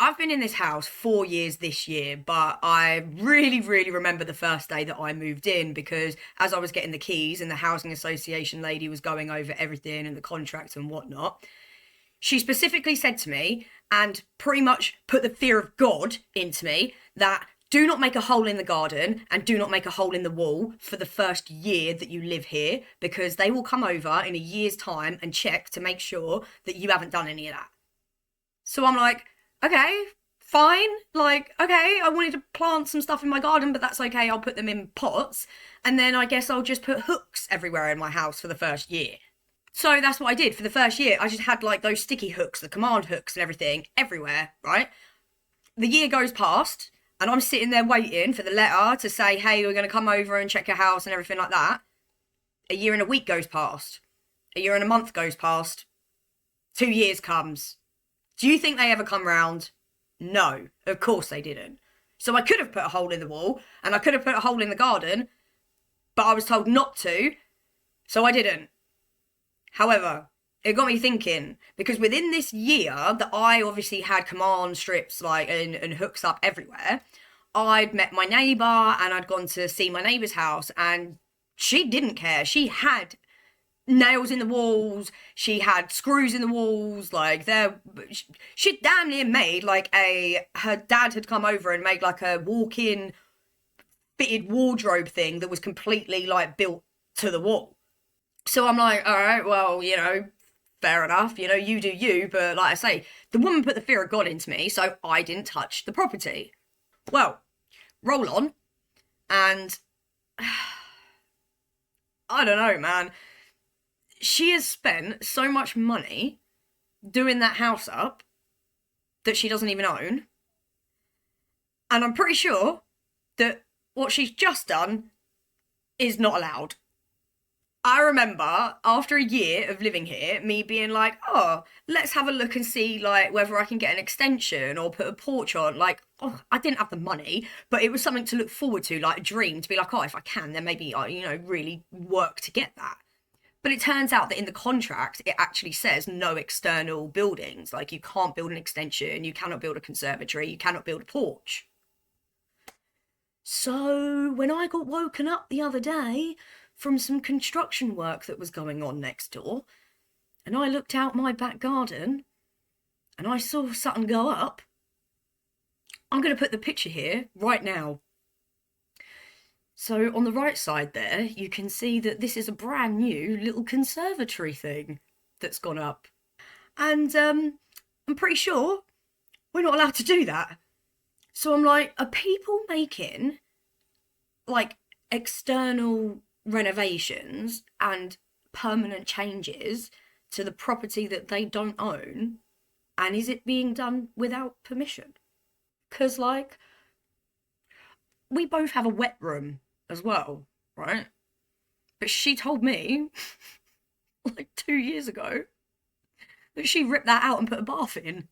I've been in this house 4 years this year, but I really, really remember the first day that I moved in because as I was getting the keys and the housing association lady was going over everything and the contract and whatnot, she specifically said to me and pretty much put the fear of God into me that do not make a hole in the garden and do not make a hole in the wall for the first year that you live here because they will come over in a year's time and check to make sure that you haven't done any of that. So I'm like, okay, fine. Like, okay, I wanted to plant some stuff in my garden, but that's okay. I'll put them in pots. And then I guess I'll just put hooks everywhere in my house for the first year. So that's what I did for the first year. I just had like those sticky hooks, the command hooks and everything everywhere, right? The year goes past and I'm sitting there waiting for the letter to say, hey, we're going to come over and check your house and everything like that. A year and a week goes past. A year and a month goes past. 2 years comes. Do you think they ever come round? No, of course they didn't. So I could have put a hole in the wall and I could have put a hole in the garden, but I was told not to, so I didn't. However, it got me thinking because within this year that I obviously had command strips like and hooks up everywhere, I'd met my neighbour and I'd gone to see my neighbour's house and she didn't care. She had nails in the walls, she had screws in the walls, like there she damn near made like her dad had come over and made like a walk-in fitted wardrobe thing that was completely like built to the wall. So I'm like, all right, well, fair enough, you do you, but like I say, the woman put the fear of God into me, so I didn't touch the property. Well, roll on, and I don't know, man. She has spent so much money doing that house up that she doesn't even own. And I'm pretty sure that what she's just done is not allowed. I remember after a year of living here, me being like, oh, let's have a look and see like whether I can get an extension or put a porch on. Like, oh, I didn't have the money, but it was something to look forward to, like a dream to be like, oh, if I can, then maybe I, really work to get that. But it turns out that in the contract, it actually says no external buildings. Like you can't build an extension, you cannot build a conservatory, you cannot build a porch. So when I got woken up the other day from some construction work that was going on next door, and I looked out my back garden and I saw something go up, I'm going to put the picture here right now. So on the right side there, you can see that this is a brand new little conservatory thing that's gone up. And I'm pretty sure we're not allowed to do that. So I'm like, are people making like external renovations and permanent changes to the property that they don't own? And is it being done without permission? Because like, we both have a wet room as well, right? But she told me like 2 years ago that she ripped that out and put a bath in.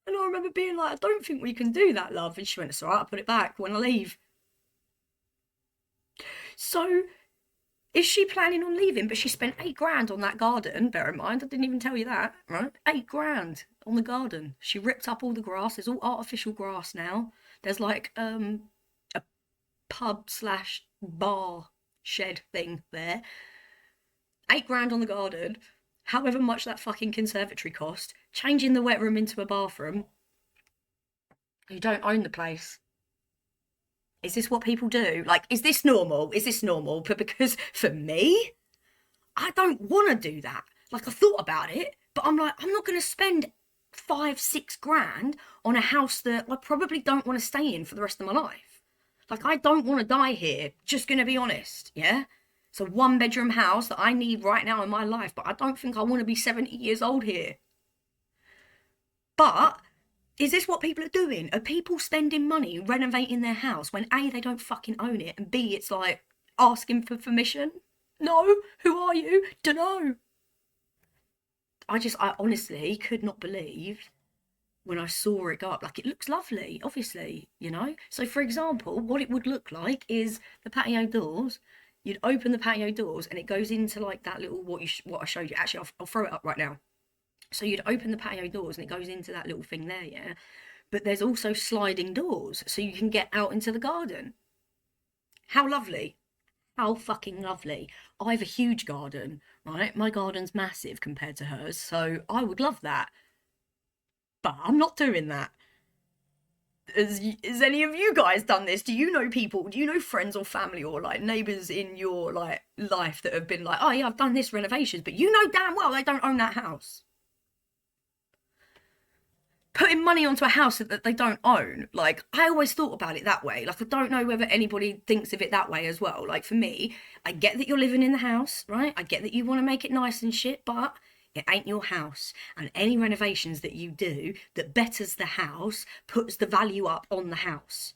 And I remember being like, I don't think we can do that, love. And she went, it's all right, I'll put it back when I leave. So is she planning on leaving? But she spent 8 grand on that garden. Bear in mind, I didn't even tell you that, right? 8 grand on the garden. She ripped up all the grass. There's all artificial grass now. There's like a pub slash bar shed thing there. 8 grand on the garden. However much that fucking conservatory cost. Changing the wet room into a bathroom. You don't own the place. Is this what people do? Like, is this normal? Is this normal? But because for me, I don't want to do that. Like, I thought about it, but I'm like, I'm not going to spend 5-6 grand on a house that I probably don't want to stay in for the rest of my life. Like, I don't want to die here, just going to be honest, yeah? It's a 1-bedroom house that I need right now in my life, but I don't think I want to be 70 years old here. But is this what people are doing? Are people spending money renovating their house when A, they don't fucking own it, and B, it's like asking for permission? No, who are you? Dunno. I honestly could not believe when I saw it go up. Like, it looks lovely, obviously, So for example, what it would look like is the patio doors. You'd open the patio doors and it goes into like that little, what I showed you. Actually, I'll throw it up right now. So you'd open the patio doors and it goes into that little thing there, yeah? But there's also sliding doors so you can get out into the garden. How lovely. How fucking lovely. I have a huge garden, right? My garden's massive compared to hers, so I would love that. But I'm not doing that. Has any of you guys done this? Do you know people? Do you know friends or family or like neighbours in your like life that have been like, oh yeah, I've done this renovations, but you know damn well they don't own that house. Putting money onto a house that they don't own. Like, I always thought about it that way. Like, I don't know whether anybody thinks of it that way as well. Like, for me, I get that you're living in the house, right? I get that you want to make it nice and shit, but it ain't your house. And any renovations that you do that betters the house puts the value up on the house.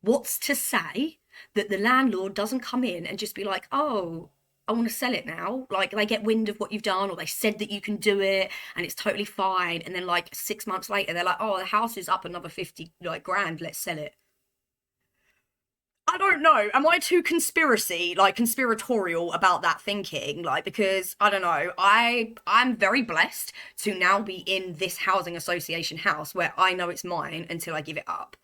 What's to say that the landlord doesn't come in and just be like, oh, I want to sell it now. Like they get wind of what you've done, or they said that you can do it and it's totally fine. And then like 6 months later, they're like, oh, the house is up another 50 like grand, let's sell it. I don't know. Am I too conspiratorial about that thinking? Like, because I don't know. I'm very blessed to now be in this housing association house where I know it's mine until I give it up.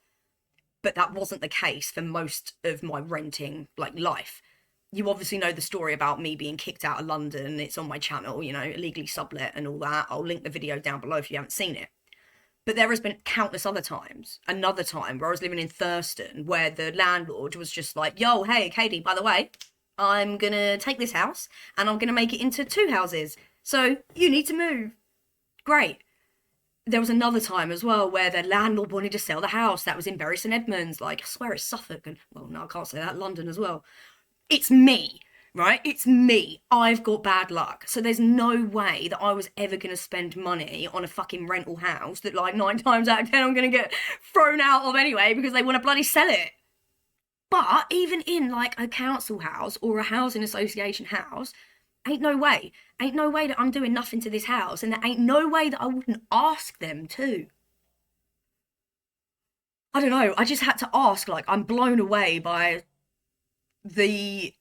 But that wasn't the case for most of my renting like life. You obviously know the story about me being kicked out of London. It's on my channel, you know, illegally sublet and all that. I'll link the video down below if you haven't seen it. But there has been countless other times. Another time where I was living in Thurston, where the landlord was just like, yo, hey, Katie, by the way, I'm gonna take this house and I'm gonna make it into two houses. So you need to move. Great. There was another time as well where the landlord wanted to sell the house that was in Bury St Edmunds. Like, I swear it's Suffolk. And, well, no, I can't say that. London as well. It's me, right? It's me. I've got bad luck. So there's no way that I was ever going to spend money on a fucking rental house that like 9 times out of 10 I'm going to get thrown out of anyway because they want to bloody sell it. But even in like a council house or a housing association house, ain't no way. Ain't no way that I'm doing nothing to this house, and there ain't no way that I wouldn't ask them to. I don't know. I just had to ask. Like, I'm blown away by the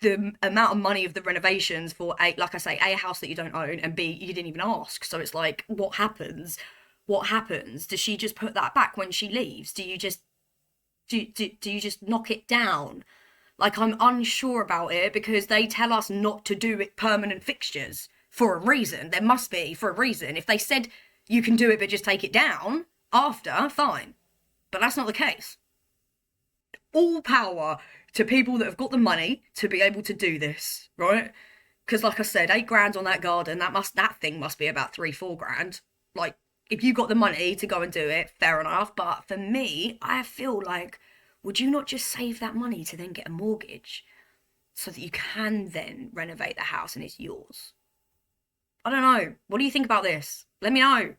the amount of money of the renovations for a, like I say, a house that you don't own, and b, you didn't even ask. So it's like, what happens? What happens? Does she just put that back when she leaves? Do you just do you just knock it down? Like, I'm unsure about it because they tell us not to do it permanent fixtures for a reason. There must be for a reason. If they said you can do it but just take it down after, fine. But that's not the case. All power to people that have got the money to be able to do this, right? Because like I said, 8 grand on that garden, that thing must be about 3-4 grand. Like, if you got the money to go and do it, fair enough. But for me, I feel like, would you not just save that money to then get a mortgage so that you can then renovate the house and it's yours? I don't know. What do you think about this? Let me know.